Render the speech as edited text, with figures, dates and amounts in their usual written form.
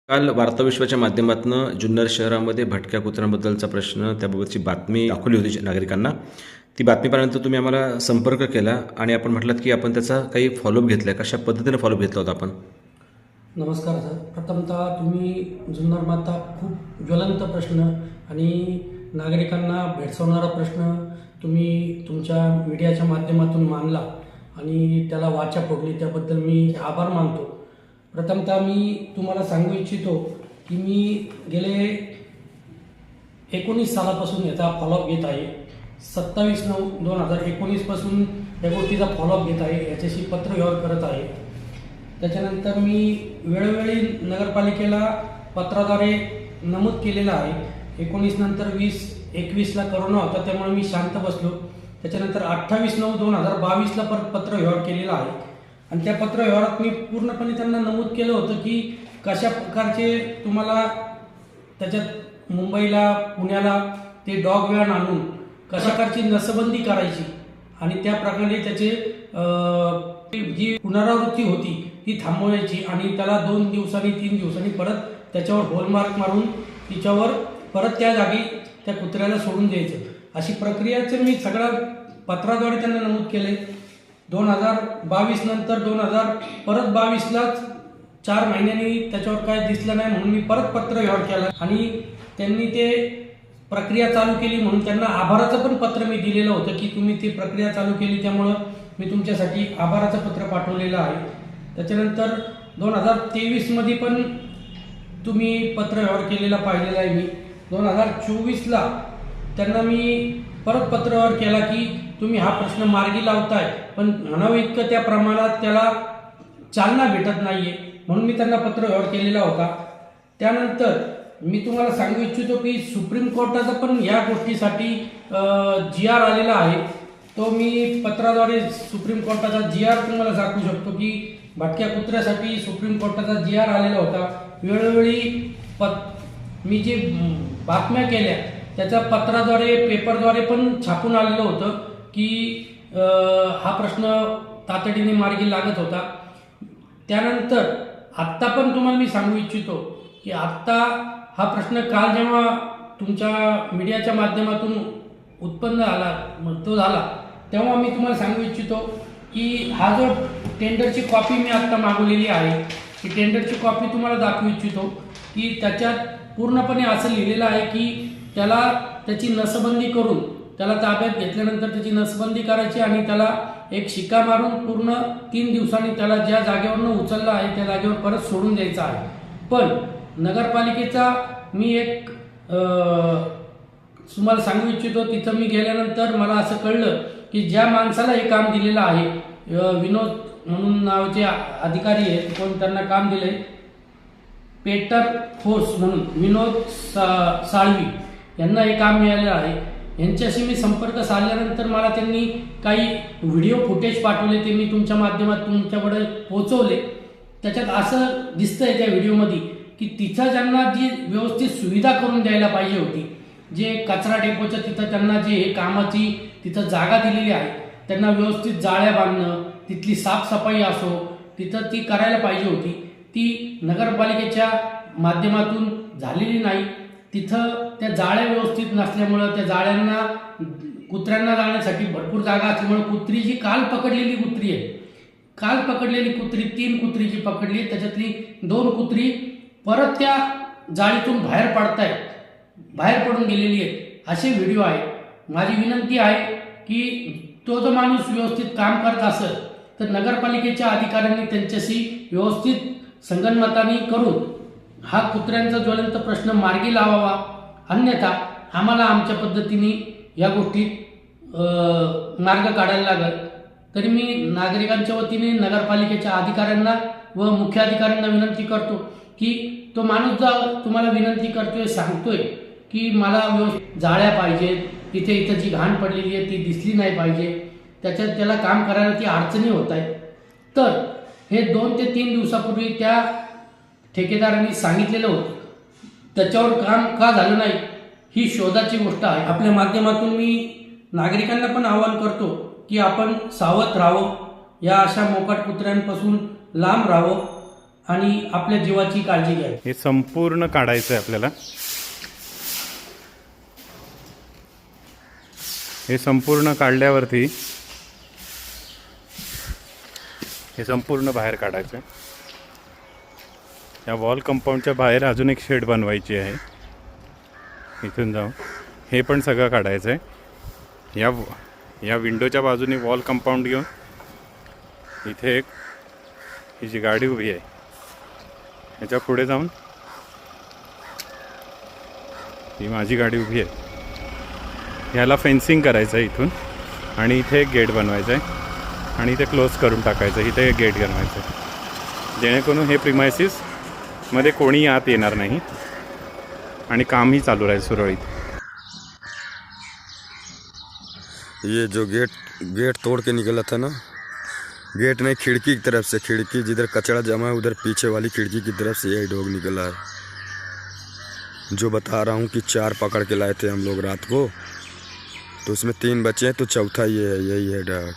काल वार्ताविश्वाच्या माध्यमातून जुन्नर शहरामध्ये भटक्या कुत्र्यांबद्दलचा प्रश्न त्याबाबतची बातमी दाखवली होती नागरिकांना. ती बातमीपर्यंत तुम्ही आम्हाला संपर्क केला आणि आपण म्हटलात की आपण त्याचा काही फॉलोअप घेतला आहे. कशा पद्धतीने फॉलोअप घेतला होता आपण? नमस्कार सर. प्रथमतः तुम्ही जुन्नर माता खूप ज्वलंत प्रश्न आणि नागरिकांना भेडसावणारा प्रश्न तुम्ही तुमच्या मीडियाच्या माध्यमातून मांडला आणि त्याला वाचा फोडली, त्याबद्दल मी आभार मानतो. प्रथमतः मी तुम्हाला सांगू इच्छितो की मी गेले 19 सालापासून याचा फॉलोअप घेत आहे. 27/9/2019 पासून या गोष्टीचा फॉलोअप घेत आहे, याच्याशी पत्रव्यवहार करत आहे. त्याच्यानंतर मी वेळोवेळी नगरपालिकेला पत्राद्वारे नमूद केलेलं आहे. 19 नंतर 2021ला करोना होता, त्यामुळे मी शांत बसलो. त्याच्यानंतर 28/9/2022ला परत पत्रव्यवहार केलेला आहे आणि त्या पत्रव्यवहारात मी पूर्णपणे त्यांना नमूद केलं होतं की कशा प्रकारचे तुम्हाला त्याच्यात मुंबईला पुण्याला ते डॉग व्हॅन आणून कशा प्रकारची नसबंदी करायची आणि त्या प्रकारे त्याचे जी पुनरावृत्ती होती ती थांबवायची आणि त्याला 2 दिवसांनी 3 दिवसांनी परत त्याच्यावर हॉलमार्क मारून तिच्यावर परत त्या जागी त्या कुत्र्याला सोडून द्यायचं, अशी प्रक्रियाचं मी सगळ्या पत्राद्वारे त्यांना नमूद केले. 2022 नंतर परत 22लाच 4 महिन्यांनी त्याच्यावर काय दिसलं नाही म्हणून मी परत पत्रव्यवहार केला आणि त्यांनी ते प्रक्रिया चालू केली म्हणून त्यांना आभाराचं पण पत्र मी दिलेलं होतं की तुम्ही ती प्रक्रिया चालू केली, त्यामुळं मी तुमच्यासाठी आभाराचं पत्र पाठवलेलं आहे. त्याच्यानंतर 2023मध्ये पण तुम्ही पत्रव्यवहार केलेला पाहिलेला आहे. मी 2024ला त्यांना मी परत पत्रव्यवहार केला की तुम्ही हा प्रश्न मार्गी लावताय, पण म्हणावं इतकं त्या प्रमाणात त्याला चालना भेटत नाहीये, म्हणून मी त्यांना पत्रव्यवहार केलेला होता. त्यानंतर मी तुम्हाला सांगू इच्छितो की सुप्रीम कोर्टाचा पण या गोष्टीसाठी GR आलेला आहे. तो मी पत्राद्वारे सुप्रीम कोर्टाचा GR तुम्हाला दाखवू शकतो की भटक्या कुत्र्यासाठी सुप्रीम कोर्टाचा GR आलेला होता. वेळोवेळी मी जे बातम्या केल्या त्याच्या पत्राद्वारे पेपरद्वारे पण छापून आलेलं होतं की हा प्रश्न तातडीने मार्गी लागत होता. त्यानंतर आत्ता पण तुम्हाला मी सांगू इच्छितो की आत्ता हा प्रश्न काल जेव्हा तुमच्या मीडियाच्या माध्यमातून उत्पन्न झाला तेव्हा मी तुम्हाला सांगू इच्छितो की हा जो टेंडरची कॉपी मी आत्ता मागवलेली आहे, ही टेंडरची कॉपी तुम्हाला दाखवू इच्छितो की त्याच्यात पूर्णपणे असं लिहिलेलं आहे की त्याला त्याची नसबंदी करून त्याला ताब्यात घेतल्यानंतर त्याची नसबंदी करायची आणि त्याला एक शिक्का मारून पूर्ण 3 दिवसांनी त्याला ज्या जागेवरनं उचललं आहे त्या जागेवर परत सोडून द्यायचं आहे. पण नगरपालिकेचा मी एक तुम्हाला सांगू इच्छितो, तिथं मी गेल्यानंतर मला असं कळलं की ज्या माणसाला हे काम दिलेलं आहे, विनोद म्हणून नावाचे अधिकारी आहेत, कोण त्यांना काम दिलंय, पेटर फोर्स म्हणून विनोद साळवी यांना हे काम मिळालेलं आहे. यांच्याशी मी संपर्क साधल्यानंतर मला त्यांनी काही व्हिडिओ फुटेज पाठवले, ते मी तुमच्या माध्यमातून तुमच्याकडे पोहोचवले. त्याच्यात असं दिसतंय त्या व्हिडिओमध्ये की तिथं ज्यांना जी व्यवस्थित सुविधा करून द्यायला पाहिजे होती, जे कचरा डेपोच्या तिथं त्यांना जे हे कामाची तिथं जागा दिलेली आहे, त्यांना व्यवस्थित जाळ्या बांधणं, तिथली साफसफाई असो तिथं ती करायला पाहिजे होती, ती नगरपालिकेच्या माध्यमातून झालेली नाही. तिथं त्या जाळ्या व्यवस्थित नसल्यामुळं त्या जाळ्यांना कुत्र्यांना जाण्यासाठी भरपूर जागा असल्यामुळे कुत्री जी काल पकडलेली कुत्री आहे, काल पकडलेली कुत्री 3 कुत्री जी पकडली, त्याच्यातली 2 कुत्री परत त्या जाळीतून बाहेर पडून गेलेली आहेत, असे व्हिडिओ आहे. माझी विनंती आहे की तो जो माणूस व्यवस्थित काम करत असेल तर नगरपालिकेच्या अधिकाऱ्यांनी त्यांच्याशी व्यवस्थित संगनमताने करून हा कुत्र्यांचा ज्वलंत प्रश्न मार्गी लावावा, अन्यथा आम्हाला आमच्या पद्धतीने या गोष्टीत मार्ग काढायला लागत. तरी मी नागरिकांच्या वतीने नगरपालिकेच्या अधिकाऱ्यांना व मुख्य अधिकाऱ्यांना विनंती करतो की तो माणूस जो तुम्हाला विनंती करतोय, सांगतोय की मला व्यवस्थित जाळ्या पाहिजेत, इथं जी घाण पडलेली आहे ती दिसली नाही पाहिजे, त्याच्यात त्याला काम करायला ती अडचणी होत आहेत, तर हे 2 ते 3 दिवसापूर्वी त्या ठेकेदारांनी सांगितलेलं होतं, त्याच्यावर काम का झालं नाही ही शोधाची गोष्ट आहे. आपल्या माध्यमातून मी नागरिकांना पण आवाहन करतो की आपण सावध राहावं, या अशा मोकाट कुत्र्यांपासून लांब राहावं आणि आपल्या जीवाची काळजी घ्यावी. हे संपूर्ण काढायचं आहे आपल्याला. हे संपूर्ण काढल्यावरती हे संपूर्ण बाहेर काढायचं आहे. या वॉल कंपाऊंडच्या बाहेर अजून एक शेड बनवायची आहे. इथून जाऊन हे पण सगळं काढायचं आहे. या विंडोच्या बाजूने वॉल कंपाऊंड घेऊन इथे एक ही जी गाडी उभी आहे ह्याच्या पुढे जाऊन ही माझी गाडी उभी आहे. ह्याला फेन्सिंग करायचं आहे इथून आणि इथे एक गेट बनवायचं आहे आणि इथे क्लोज करून टाकायचं. इथे एक गेट बनवायचं आहे जेणेकरून हे प्रिमायसिस मध्ये कोणी आत येणार नाही आणि कामही चालू राहील सुरळीत. ये जो गेट तोड़ के निकला था ना, गेट नहीं खिड़की की तरफ से, खिड़की जिधर कचरा जमा है उधर पीछे वाली खिड़की की तरफ से यही डॉग निकला है. जो बता रहा हूँ कि 4 पकड़ के लाए थे हम लोग रात को, तो उसमें 3 बचे हैं, तो चौथा ये है, यही है डॉग.